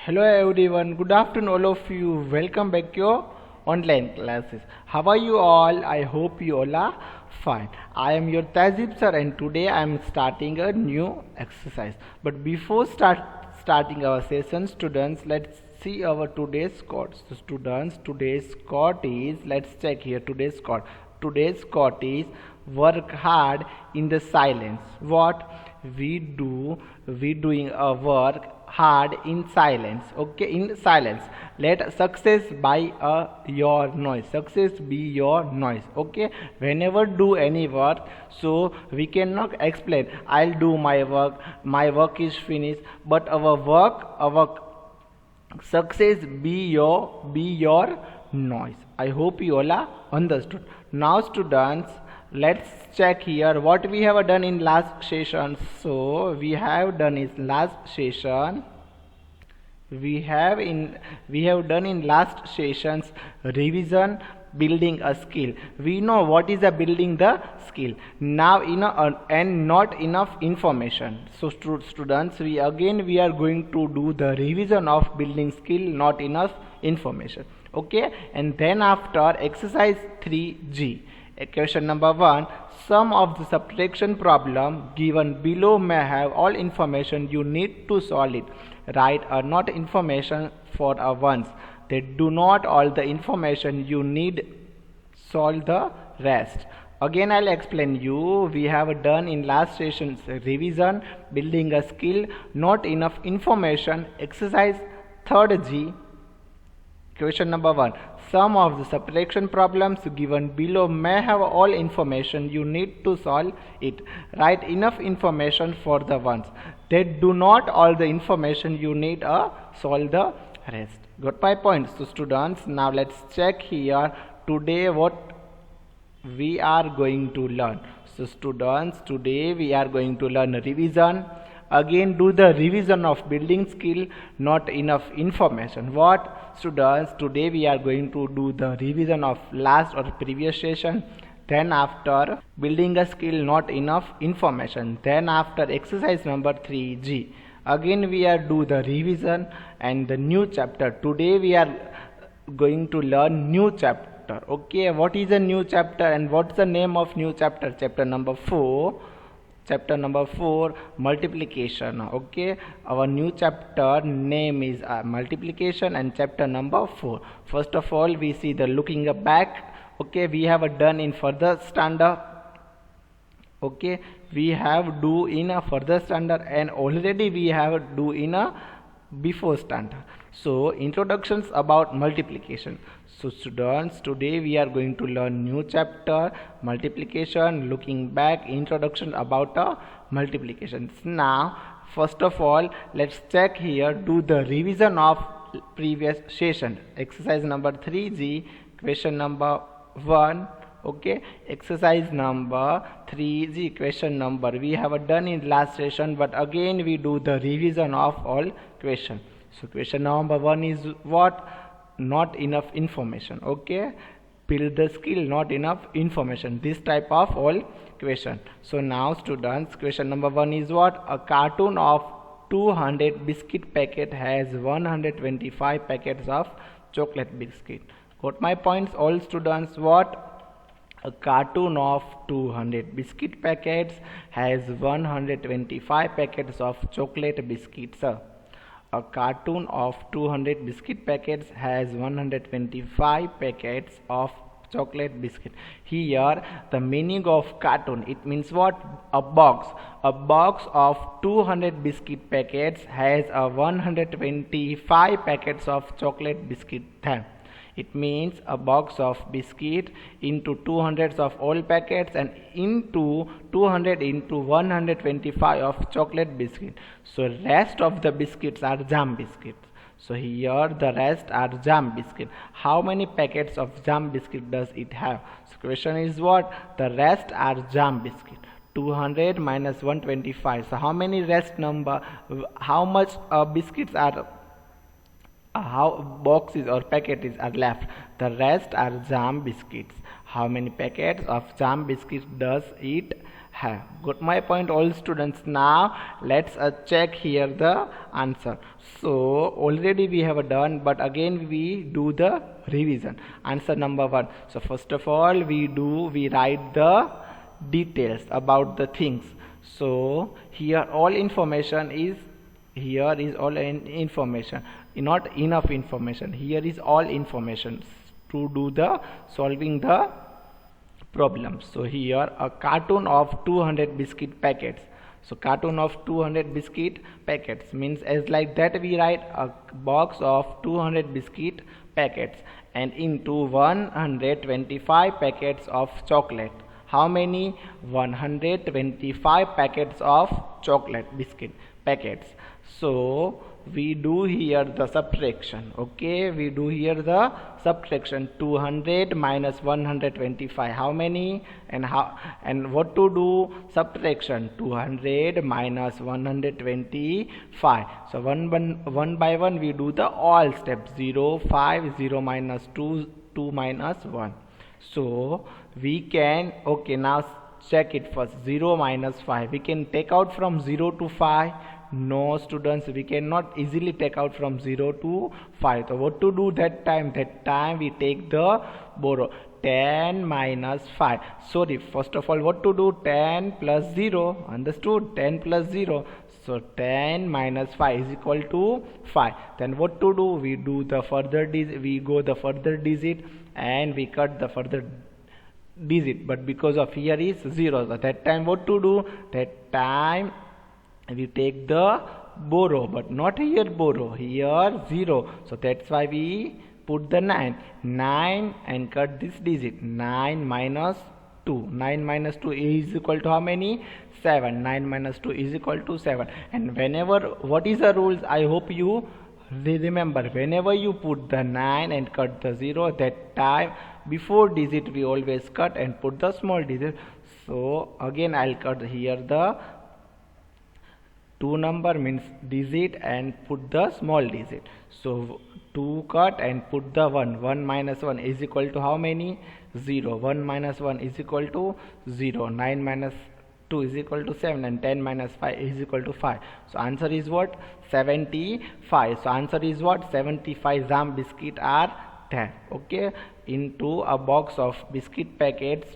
Hello everyone, good afternoon all of you. Welcome back to your online classes. How are you all? I hope you all are fine. I am your Tazib sir and today I am starting a new exercise. But before starting our session, students, let's see our today's quote. So students, today's quote is, let's check here today's quote. Today's quote is, work hard in the silence. What we doing a work hard in silence. Okay, in silence. Let success by your noise. Success be your noise. Okay, whenever do any work, so we cannot explain, I'll do my work is finished, but our success be your noise. I hope you all are understood. Now students, let's check here what we have done in last session. So we have done is last session, we have done in last sessions revision, building a skill. We know what is a building the skill. Now and not enough information. So students, we are going to do the revision of building skill, not enough information. Okay, and then after exercise 3G, question number 1, sum of the subtraction problem given below may have all information you need to solve it. Write a not information for a ones. They do not all the information you need, solve the rest. Again I'll explain you. We have done in last session's revision, building a skill, not enough information, exercise 3G. Question number 1. Some of the subtraction problems given below may have all information you need to solve it. Write enough information for the ones. They do not all the information you need solve the rest. Got my point? So students, now let's check here today what we are going to learn. So students, today we are going to learn revision. Again do the revision of building skill, not enough information. What students, today we are going to do the revision of last or previous session. Then after building a skill, not enough information. Then after exercise number 3G, again we are do the revision and the new chapter. Today we are going to learn new chapter. Okay, what is a new chapter and what's the name of new chapter? Chapter number 4. Chapter number 4, multiplication. Okay, our new chapter name is multiplication and chapter number 4. First of all, we see the looking back. Okay, we have done in further standard. Okay, we have do in a further standard and already we have do in a before standard. So introductions about multiplication. So students, today we are going to learn new chapter, multiplication, looking back, introduction about multiplications. Now first of all, let's check here, do the revision of previous session. Exercise number 3G, question number 1. Okay, exercise number 3G, question number we have done in last session, but again we do the revision of all question. So question number 1 is what? Not enough information. Okay, build the skill, not enough information. This type of all question. So now students, question number 1 is what? A carton of 200 biscuit packet has 125 packets of chocolate biscuit. Got my points all students? What? A carton of 200 biscuit packets has 125 packets of chocolate biscuits. A carton of 200 biscuit packets has 125 packets of chocolate biscuit. Here the meaning of carton, it means what? A box. A box of 200 biscuit packets has a 125 packets of chocolate biscuit there. It means a box of biscuit into 200 of all packets and into 200 into 125 of chocolate biscuit. So rest of the biscuits are jam biscuits. So here the rest are jam biscuit. How many packets of jam biscuit does it have? So question is what? The rest are jam biscuit. 200 minus 125. So how many rest number? How much biscuits are? How boxes or packets are left? The rest are jam biscuits. How many packets of jam biscuits does it have. Got my point, all students? Now let's check here the answer. So already we have done, but again we do the revision. Answer number 1. So first of all we write the details about the things. So here all information is, here is all information, not enough information. Here is all information to do the solving the problem. So here a carton of 200 biscuit packets. So carton of 200 biscuit packets means, as like that we write a box of 200 biscuit packets and into 125 packets of chocolate. How many? 125 packets of chocolate biscuit packets. So we do here the subtraction. Okay, we do here the subtraction. 200 minus 125, how many? And what to do? Subtraction. 200 minus 125. So one by one we do the all steps. 0, 5, 0 minus 2, 2 minus 1. So we can, okay, now check it first. 0 minus 5, we can take out from 0 to 5. No students, we cannot easily take out from 0 to 5. So what to do that time? That time we take the borrow. 10 minus 5. Sorry, first of all what to do? 10 plus 0. Understood? 10 plus 0. So 10 minus 5 is equal to 5. Then what to do? We do the further digit, we go the further digit and we cut the further digit, but because of here is 0, so that time what to do? That time we take the borrow, but not here borrow, here 0. So that's why we put the 9 and cut this digit. 9 minus 2. 9 minus 2 is equal to how many? 7. 9 minus 2 is equal to 7. And whenever, what is the rules? I hope you remember, whenever you put the 9 and cut the 0, that time before digit we always cut and put the small digit. So again I'll cut here the 2 number means digit and put the small digit. So 2 cut and put the 1. 1 minus 1 is equal to how many? 0. 1 minus 1 is equal to 0. 9 minus 2 is equal to 7 and 10 minus 5 is equal to 5. So answer is what? 75. So answer is what? 75 jam biscuit are there. Okay, into a box of biscuit packets,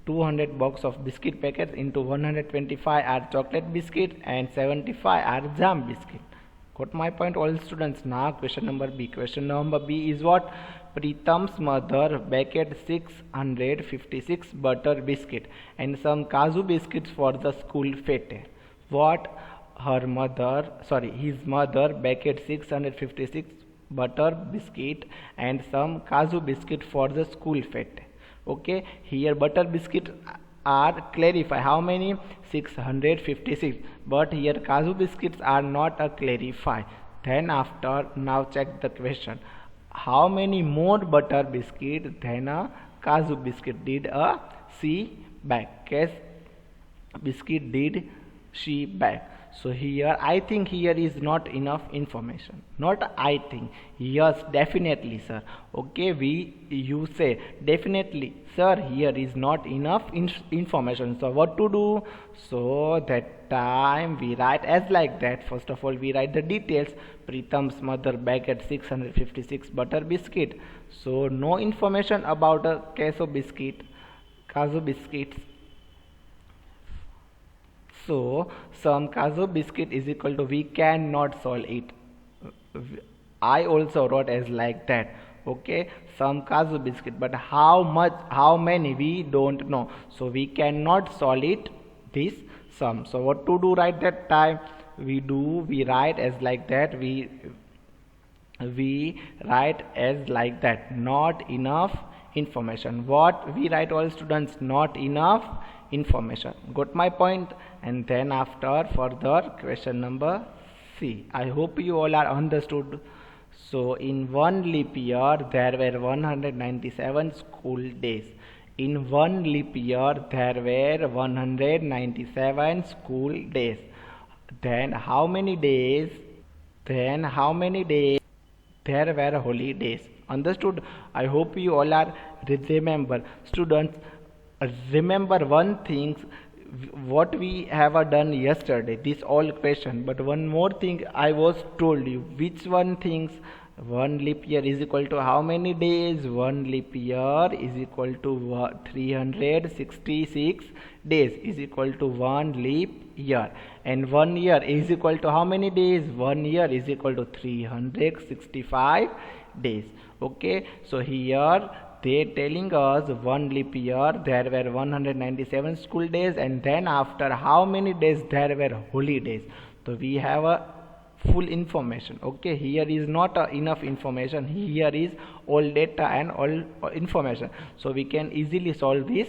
200 box of biscuit packets, into 125 are chocolate biscuit and 75 are jam biscuit. Got my point, all students? Now question number B. Question number B is what? Pritam's mother baked 656 butter biscuit and some kaju biscuits for the school fete. What? His mother baked 656 butter biscuit and some kaju biscuit for the school fete. Okay, here butter biscuit are clarify how many? 656, but here kaju biscuits are not a clarify. Then after, now check the question. How many more butter biscuit than a kaju biscuit did a she bake? Case biscuit did she bake? So here I think here is not enough information. Not I think. Yes, definitely sir. Okay, you say definitely sir, here is not enough information. So what to do? So that time we write as like that. First of all we write the details. Pritam's mother baked 656 butter biscuit. So no information about a kaju biscuits. So some kaju biscuit is equal to, we cannot solve it. I also wrote as like that. Okay, some kaju biscuit, but how much, how many, we don't know. So we cannot solve it this sum. So what to do right that time? We write as like that. We write as like that. Not enough information. What we write, all students? Not enough information. Got my point? And then after further question number C. I hope you all are understood. So in one leap year there were 197 school days. In one leap year there were 197 school days. Then how many days? There were holidays. Understood? I hope you all are remember. Students, remember one thing, what we have done yesterday, this all question. But one more thing I was told you, which one things, one leap year is equal to how many days? One leap year is equal to 366 days is equal to one leap year, and 1 year is equal to how many days? 1 year is equal to 365 days. Okay, so here they telling us one leap year there were 197 school days, and then after how many days there were holidays. So we have a full information. Okay, here is not enough information, here is all data and all information, so we can easily solve this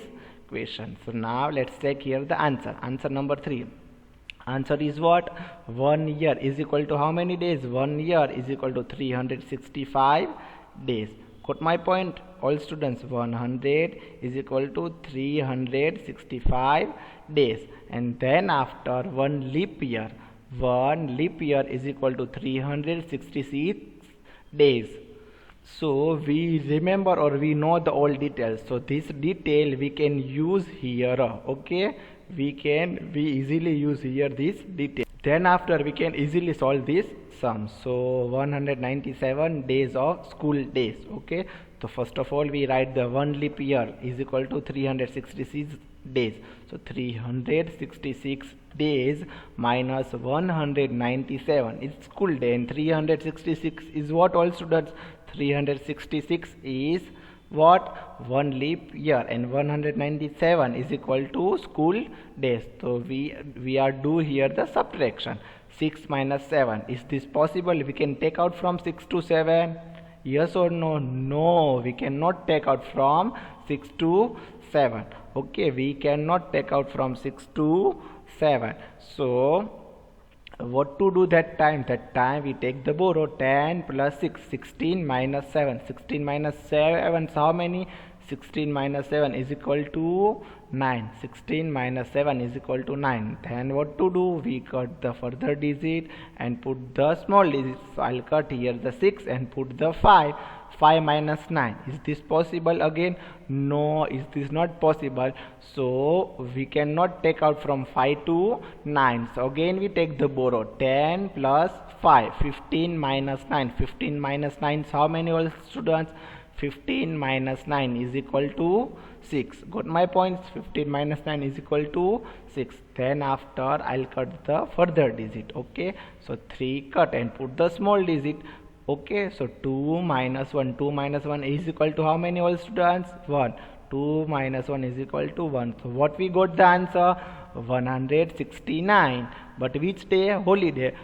question. So now let's take here the answer number 3. Answer is what? 1 year is equal to how many days? 1 year is equal to 365 days. Got my point, all students? 100 is equal to 365 days, and then after one leap year is equal to 366 days. So we remember or we know the all details, so this detail we can use here. Okay, we easily use here this detail. Then after we can easily solve this sum. So 197 days of school days. Okay, so first of all we write the one leap year is equal to 366 days. So 366 days minus 197 is school day, and 366 is what, all students? 366 is what? One leap year, and 197 is equal to school days. So we are do here the subtraction. 6 minus 7, is this possible? We can take out from 6 to 7, yes or no? No, we cannot take out from 6 to 7. Okay, we cannot take out from 6 to 7. So what to do that time? That time we take the borrow. 10 plus 6, 16 minus 7. 16 minus 7 is how many? 16 minus 7 is equal to 9. 16 minus 7 is equal to 9. Then what to do? We cut the further digit and put the small digit. So I'll cut here the 6 and put the 5. 5 minus 9, is this possible again? No, is this not possible? So we cannot take out from 5 to 9. So again we take the borrow. 10 plus 5, 15 minus 9. 15 minus 9 is how many, all students? 15 minus 9 is equal to 6. Got my points? 15 minus 9 is equal to 6. Then after I'll cut the further digit. Okay, so 3 cut and put the small digit. Okay, so 2 minus 1. 2 minus 1 is equal to how many, all students? 1. 2 minus 1 is equal to 1. So what we got the answer? 169. But which day? Holiday.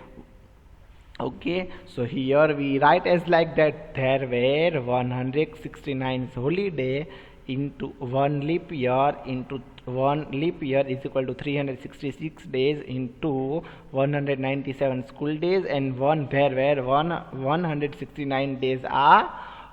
Okay, so here we write as like that. There were 169 holiday into one leap year into one leap year is equal to 366 days into 197 school days, and there were 169 days are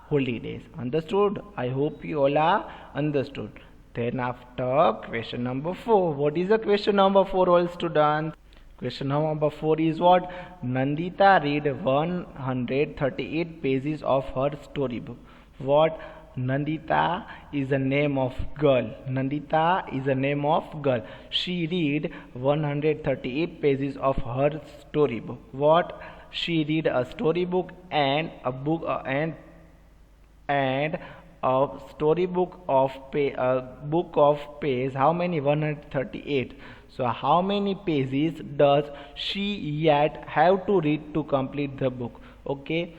holidays. Understood? I hope you all are understood. Then after question number 4. What is the question number 4, all students? Question number 4 is what? Nandita read 138 pages of her storybook. What? Nandita is a name of girl. Nandita is a name of girl. She read 138 pages of her storybook. What? She read a storybook and a book and a storybook of a book of page. How many? 138. So how many pages does she yet have to read to complete the book? Okay,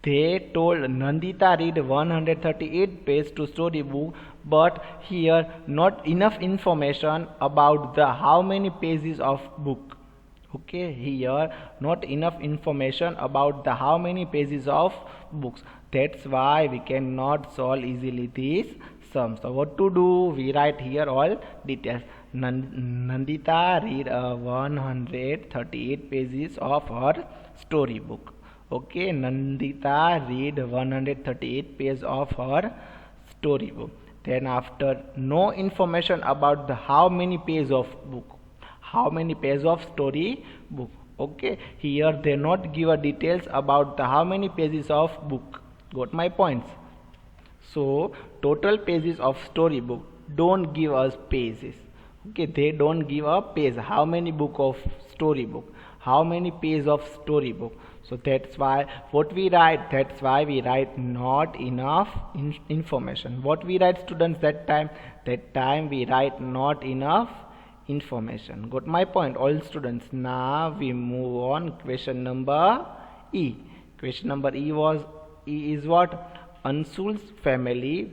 they told Nandita read 138 pages to storybook, but here not enough information about the how many pages of book. Okay, here not enough information about the how many pages of books. That's why we cannot solve easily this sum. So what to do? We write here all details. Nandita read 138 pages of her storybook. Okay, Nandita read 138 pages of her storybook. Then after no information about the how many pages of book, how many pages of story book. Okay, here they not give a details about the how many pages of book. Got my points? So total pages of storybook don't give us pages. Okay, they don't give a page. How many book of storybook? How many page of storybook? So that's why what we write. That's why we write not enough information. What we write, students, that time? That time we write not enough information. Got my point, all students? Now we move on. Question number E. Question number E is what? Anshul's family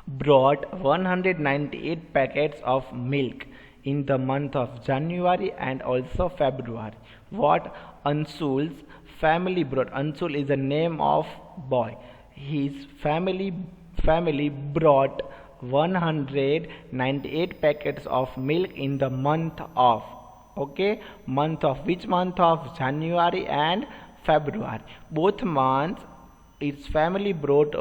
brought 198 packets of milk in the month of January and also February. What Anshul's family brought? Anshul is the name of boy. His family brought 198 packets of milk in the month of, okay, month of, which month of? January and February. Both months its family brought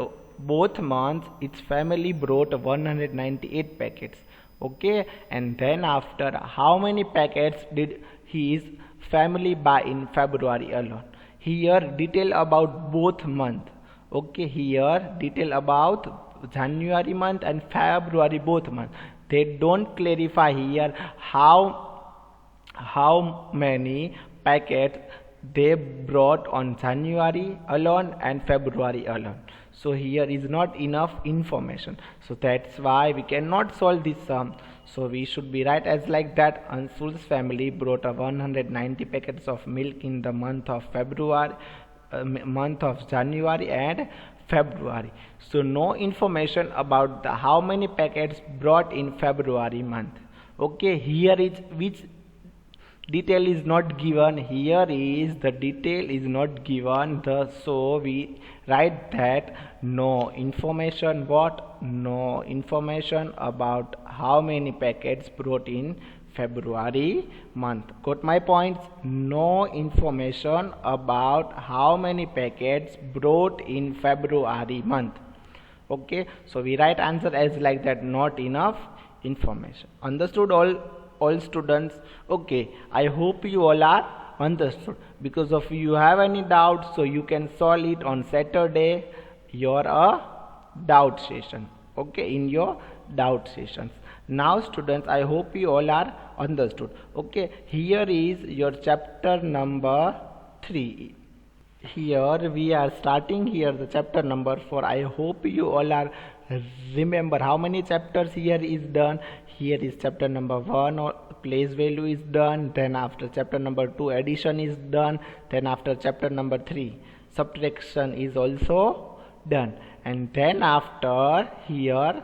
198 packets. Okay, and then after, how many packets did his family buy in February alone? Here detail about both month. Okay, here detail about January month and February both month. They don't clarify here how many packets they brought on January alone and February alone. So here is not enough information. So that's why we cannot solve this sum. So we should be right as like that. Anshul's family brought 190 packets of milk in the month of January and February. So no information about the how many packets brought in February month. Okay, here is which detail is not given. Here is the detail is not given. So we write that no information. What? No information about how many packets brought in February month. Got my points? No information about how many packets brought in February month. Okay, so we write answer as like that, not enough information. Understood all students? Okay, I hope you all are understood. Because if you have any doubts, so you can solve it on Saturday, your doubt session. Okay, in your doubt sessions. Now students, I hope you all are understood. Okay, here is your chapter number 3. Here we are starting here the chapter number 4. I hope you all are remember how many chapters here is done. Here is chapter number 1, or place value is done. Then after chapter number 2, addition is done. Then after chapter number 3, subtraction is also done. And then after here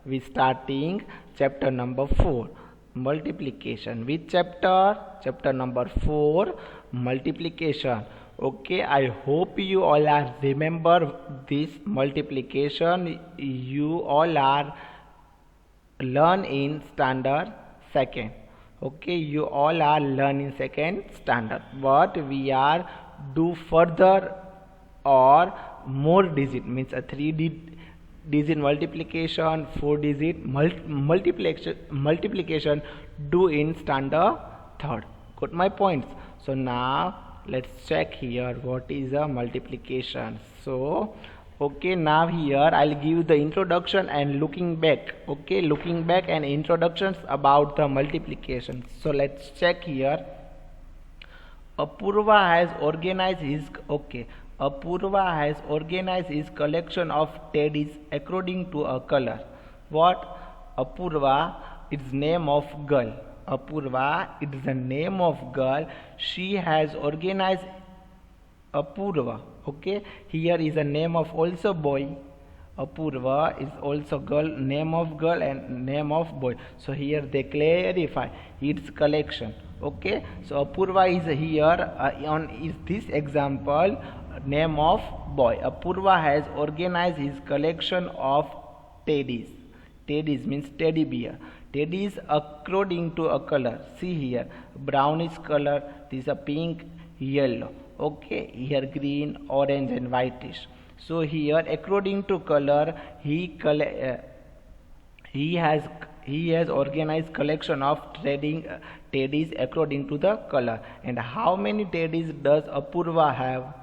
we starting chapter number 4, multiplication. Which chapter? Chapter number 4, multiplication. Okay, I hope you all are remember this multiplication. You all are learn in standard 2nd. Okay, you all are learn in 2nd standard. But we are do further or more digit, means a 3-digit multiplication, 4-digit multiplication do in standard 3rd. Got my points? So now let's check here what is a multiplication. So okay, now here I'll give the introduction and looking back. Okay, looking back and introductions about the multiplication. So let's check here. Apurva has organized his collection of teddies according to a color. What? Apurva is name of girl. Apurva is the name of girl. She has organized Apurva. Okay, here is a name of also boy. Apurva is also girl, name of girl and name of boy. So here they clarify its collection. Okay, so Apurva is here on is this example name of boy. Apurva has organized his collection of teddies. Teddies means teddy bear. Teddies according to a color. See here, brownish color. This is a pink, yellow. Okay, here green, orange and whitish. So here according to color he has organized collection of teddies according to the color. And how many teddies does Apurva have?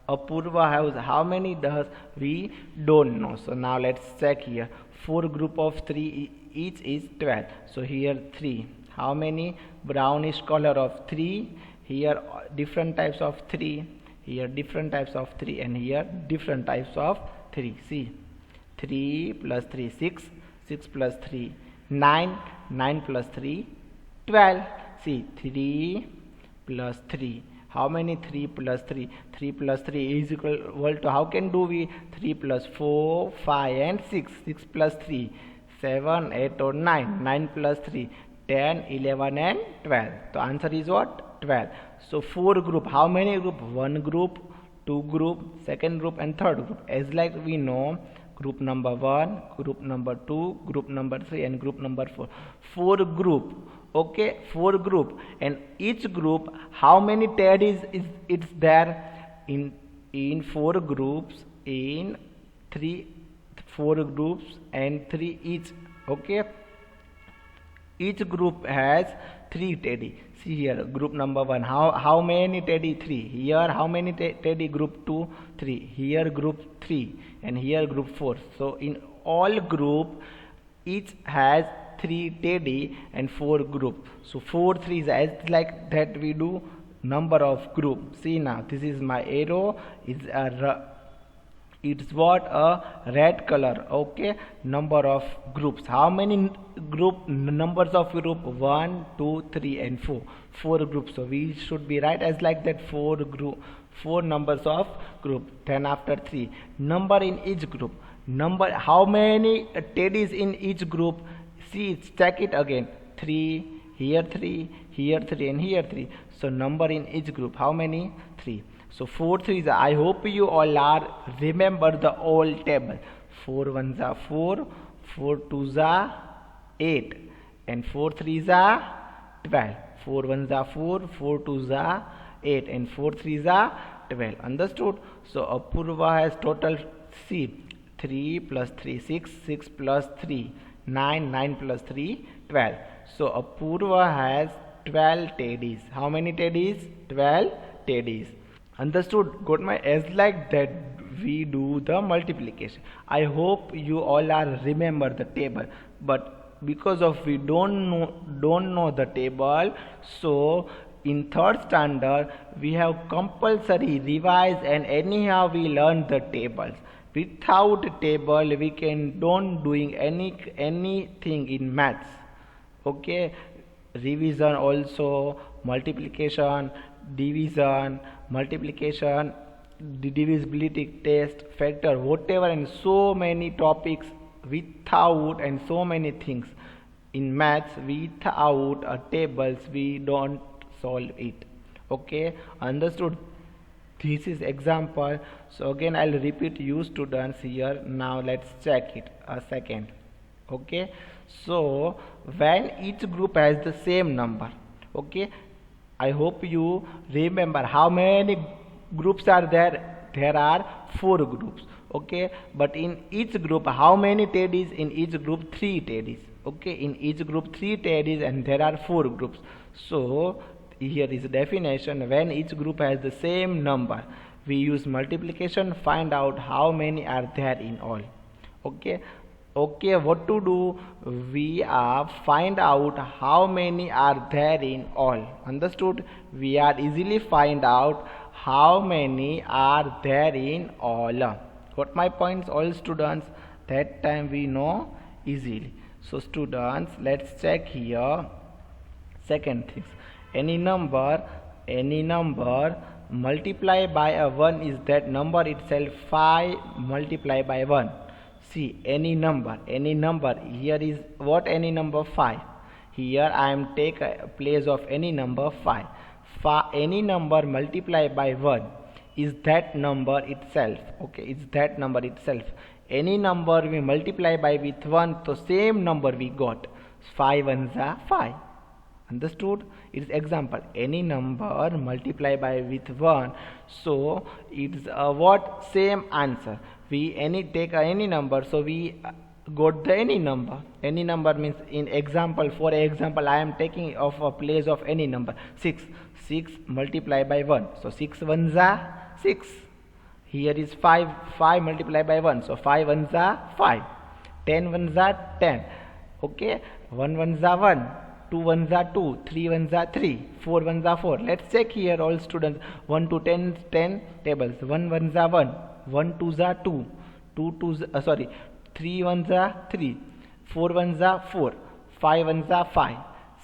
Apurva has how many does we don't know. So now let's check here. 4 group of 3 each is 12. So here 3. How many? Brownish color of 3. Here different types of 3. Here different types of 3, and here different types of 3. See, 3 plus 3 6, 6 plus 3 9, 9 plus 3 12. See, 3 plus 3. How many? 3 plus 3. 3 plus 3 is equal to, how can do we? 3 plus 4, 5 and 6. 6 plus 3, 7, 8 or 9. 9 plus 3, 10, 11 and 12. The answer is what? 12. So 4 group. How many group? 1 group, 2 group, second group and third group. As like we know, group number 1, group number 2, group number 3 and group number 4. 4 group. Okay, 4 group, and each group, how many teddies is it's there? In 4 groups, in 4 groups and 3 each. Okay, each group has 3 teddy. See here, group number 1, how many teddy? 3. Here how many teddy? Group 2, 3. Here group 3, and here group 4. So in all group, each has 3 teddy and 4 group. So 4 3s, as like that we do number of group. See now, this is my arrow. It's what? A red color. Okay, number of groups. How many numbers of group? 1, 2, 3 and 4. 4 groups. So we should be right as like that, 4 numbers of group. Then after 3, number in each group. Number, how many teddies in each group? See, check it again. 3, here 3, here 3 and here 3. So number in each group, how many? 3. So 4 3s. I hope you all are remember the old table. 4 1s are 4, 4 2s are 8, and 4 3s are 12. 4 1s are 4, 4 2s are 8, and 4 3s are 12. Understood? So Apurva has total, see, 3 plus 3 6, 6 plus 3 9, 9 plus 3 12. So Apurva has 12 teddies. How many teddies? 12 teddies. Understood? Got my? As like that we do the multiplication. I hope you all are remember the table, but because of we don't know the table, so in 3rd standard we have compulsory revise, and anyhow we learn the tables. Without table we can don't doing anything in maths. Okay, revision also, multiplication, division, multiplication, divisibility test, factor, whatever, and so many topics without, and so many things in maths without tables we don't solve it. Okay, understood? This is example. So again I'll repeat you students here. Now let's check it a second. Okay, so when each group has the same number, okay, I hope you remember how many groups are there. There are 4 groups. Okay, but in each group, how many teddies? In each group 3 teddies. Okay, in each group 3 teddies, and there are 4 groups. So here is a definition. When each group has the same number, we use multiplication, find out how many are there in all. Okay, what to do? We are find out how many are there in all. Understood? We are easily find out how many are there in all. Got my points, all students? That time we know easily. So students, let's check here. Second thing, any number multiply by a 1 is that number itself. 5 multiply by 1. See, any number, here is what? Any number? 5. Here I am take a place of any number 5. Any number multiply by 1 is that number itself. Okay, it's that number itself. Any number we multiply by with 1, so same number we got. 5 1s are 5. Understood? It's example. Any number multiply by with 1, so it's what? Same answer. We take any number, so we got the any number. Any number means, in example, for example, I am taking of a place of any number. 6 multiply by 1, so 6 1s are 6. Here is 5 multiply by 1, so 5 1s are 5. 10 1s are 10. Okay, 1 ones are 1, 2 ones are 2, 3 ones are 3, 4 ones are 4. Let's check here all students. 1 to 10, 10 tables. 1 ones are 1, 1 twos are 2, 2 twos, 3 ones are 3, 4 ones are 4, 5 ones are 5,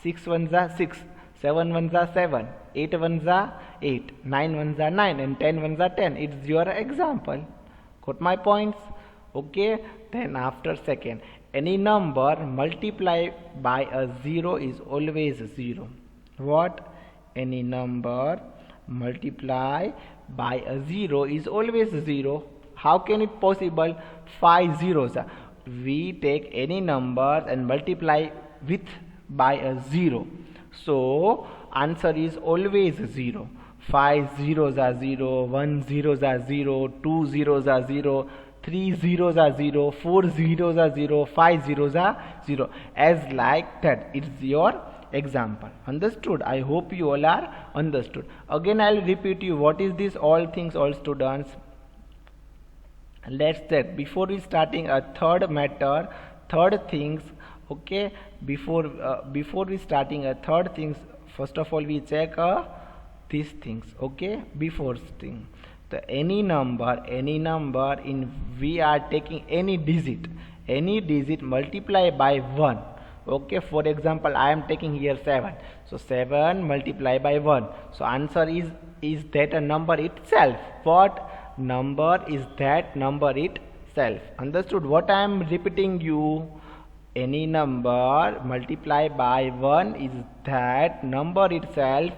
6 ones are 6, 7 ones are 7, 8 ones are 8, 9 ones are 9, and 10 ones are 10. It's your example. Got my points? Okay, then after second, any number multiplied by a 0 is always 0. What? Any number multiplied by a 0 is always 0. How can it possible? 5 zeros. We take any number and multiply with by a 0. So answer is always 0. 5 zeros are 0, 1 zeros are 0, 2 zeros are 0, 3 zeros are 0, 4 zeros are 0, 5 zeros are 0. As like that, it's your example. Understood? I hope you all are understood. Again, I'll repeat you what is this all things, all students. Let's check before we starting a third matter, third things. Okay, before we starting a third things, first of all we check these things. Okay, before thing, the any number in we are taking any digit multiply by 1. Okay, for example, I am taking here 7. So 7 multiply by 1. So answer is that a number itself. What number is that number itself? Understood? What I am repeating you, any number multiply by 1 is that number itself.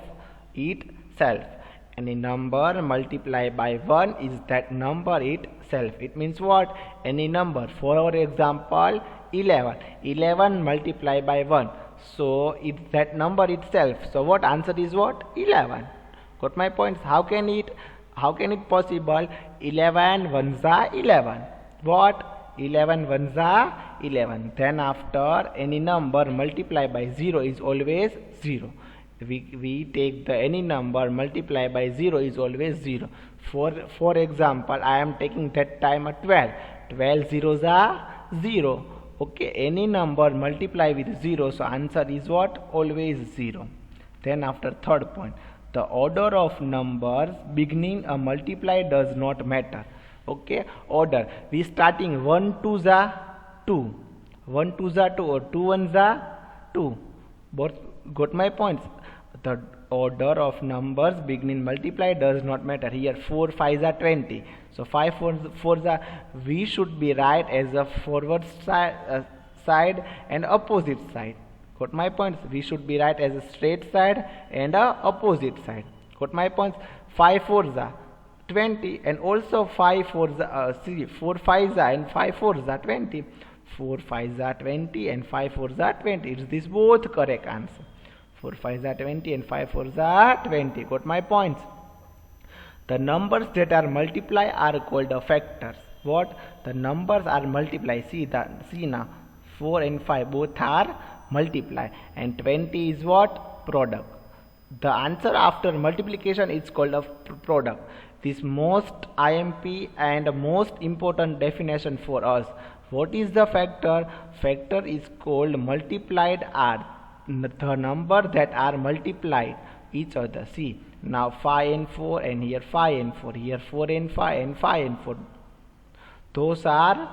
Any number multiply by 1 is that number itself. It means what? Any number. For our example, 11 multiply by 1, so it's that number itself. So what answer is what? 11. Got my points? How can it possible? 11 ones are 11. What? 11 ones are 11. Then after, any number multiply by 0 is always 0. We take the any number multiply by 0 is always 0. For example, I am taking that time a 12. 12 zeros are 0. Okay, any number multiply with 0, so answer is what? Always 0. Then after third point, the order of numbers beginning a multiply does not matter. Okay, order. We starting 1 twos are 2, 1 twos are 2, or 2 ones are 2. Both got my points? The order of numbers beginning multiply does not matter. Here 4 5s are 20. So 5 4s are, we should be right as a forward side and opposite side. Got my points? We should be right as a straight side and a opposite side. Got my points? 5 4s are 20, and also 5 4s are 4 5s are and 5 4s are 20. 4 5s are 20 and 5 4s are 20. Is this both correct answer? 4 5s are 20 and 5 4s are 20. Got my points? The numbers that are multiply are called factors. What? The numbers are multiply. See now, 4 and 5 both are multiply, and 20 is what? Product. The answer after multiplication is called a product. This most IMP and most important definition for us. What is the factor? Factor is called multiplied are the number that are multiplied each other. See now, 5 and 4, and here 5 and 4, here 4 and 5 and 5 and 4. Those are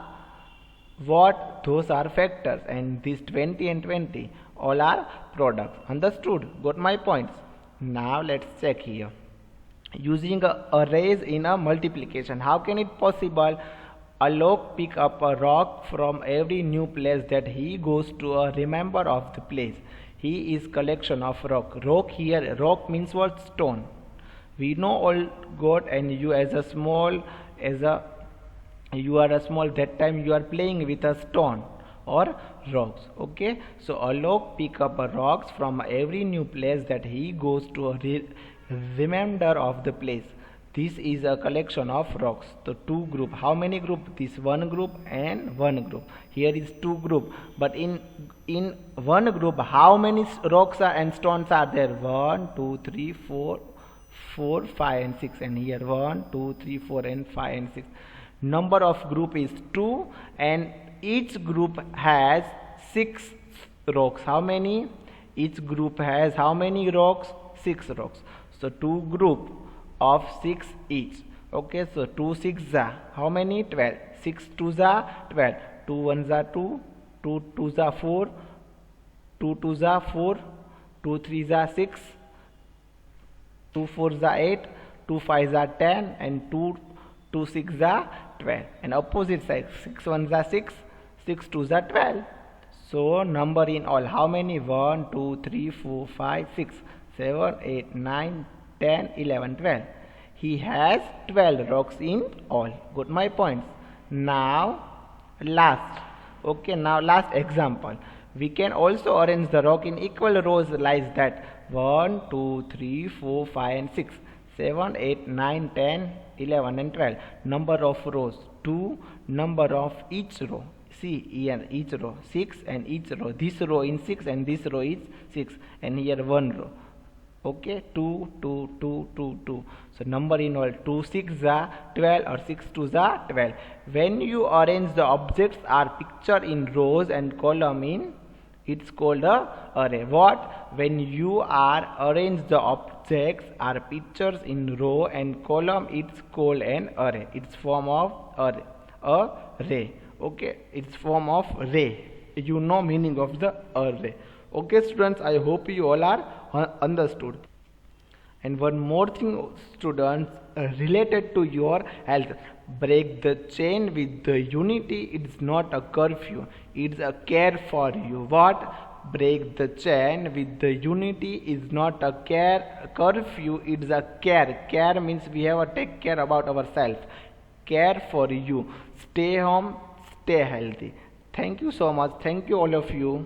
what? Those are factors, and these 20 and 20 all are products. Understood? Got my points? Now let's check here. Using arrays in a multiplication, how can it possible? Alok pick up a rock from every new place that he goes to. Remember of the place. He is collection of rock. Rock here, rock means what? Stone. We know all God, and you as a small, you are a small, that time you are playing with a stone or rocks. Okay, so Alok pick up a rocks from every new place that he goes to. Remember of the place. This is a collection of rocks. The two group. How many group? This one group and one group. Here is two group. But in one group, how many rocks are and stones are there? 1, 2, 3, 4, 5 and 6. And here 1, 2, 3, 4 and 5 and 6. Number of group is 2, and each group has 6 rocks. How many? Each group has how many rocks? 6 rocks. So 2 group of 6 each. Okay, so 2 6 are how many? 12. 6 2s are 12. 2 1s are 2. 2 2s are 4. 2 2s are 4. 2 3s are 6. 2 4s are 8. 2 5s are 10. And 2 6s are 12. And opposite side, 6 1s are 6. 6 2s are 12. So number in all, how many? 1 2 3 4 5 6 7 8 9 10 11 12. He has 12 rocks in all. Got my points? Now last. Okay, now last example. We can also arrange the rock in equal rows like that. 1 2 3 4 5 and 6 7 8 9 10 11 and 12. Number of rows 2. Number of each row, see here, each row 6 and each row, this row in 6 and this row is 6, and here one row. Okay, 2 2 2 2 2. So number in all, 2 6 are 12 or 6 2s are 12. When you arrange the objects are pictured in rows and column in, it's called a array. What? When you are arrange the objects are pictures in row and column, it's called an array. It's form of array. Okay, it's form of array. You know meaning of the array. Okay students, I hope you all are understood. And one more thing students, related to your health, break the chain with the unity. It's not a curfew, it's a care for you. What? Break the chain with the unity is not a curfew, it's a care means we have to take care about ourselves. Care for you. Stay home, stay healthy. Thank you so much. Thank you all of you.